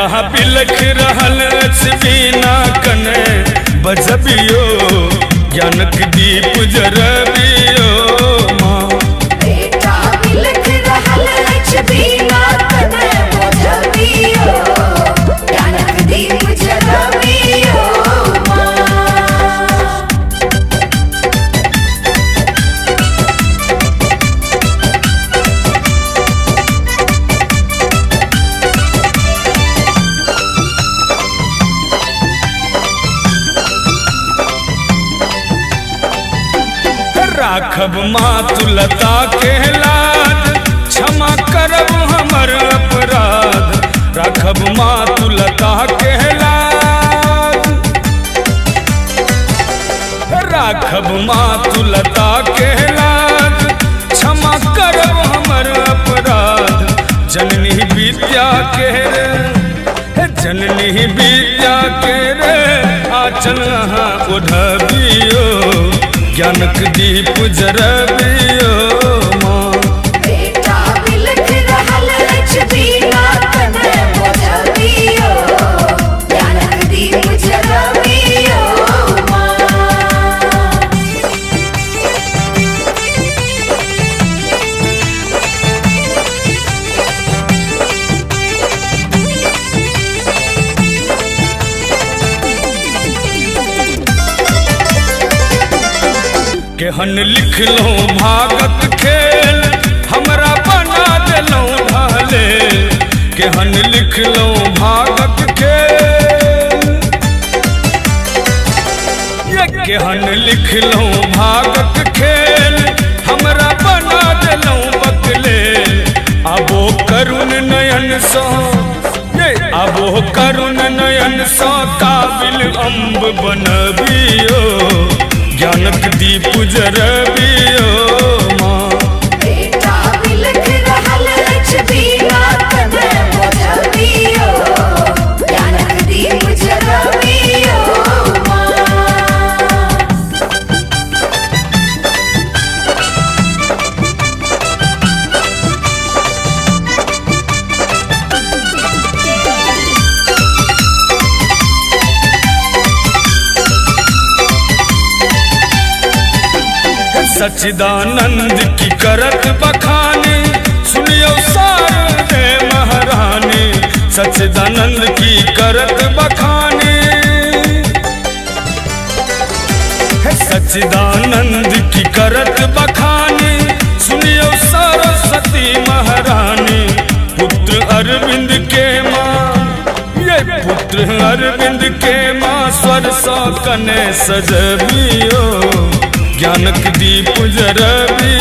बिलख रहल बिना कने बजबियो ज्ञानक दीप जरबियो माँ। बेटा बिलख रहल बिना कने बजबियो ज्ञानक दीप जरबियो माँ। राखब मातुलता के लाज क्षमा करब हमर अपराध। राखब मातुलता के लाज राखब मातुलता के लाज क्षमा करब हमर अपराध। जननी विद्या के रे जननी विद्या के रे आचल ओढ़बियो ज्ञानक दीप जरबियो माँ। बेटा बिलख रहल बिना कने बजबियो ज्ञानक दीप जरबियो माँ। केहन लिखलो भागत खेल हमरा बना देलो ढाले। केहन लिखलो भागत खेल केहन लिखलो भागत खेल हमरा बना देलो बकले। आबो करुण नयन सो आबो करुण नयन सो काबिल अम्ब बनबियो ज्ञानक दीप जरबियो माँ। बेटा बिलख रहल बिना कने बजबियो ज्ञानक दीप जरबियो माँ। सच्चिदानंद की करत बखानी सुनियो सारे महारानी। सच्चिदानंद की करत बखानी सच्चिदानंद की करत बखानी सुनियो सरस्वती महारानी। पुत्र अरविंद के माँ पुत्र अरविंद के माँ स्वर सौ कने सजबियो ज्ञानक दीप जरबियो।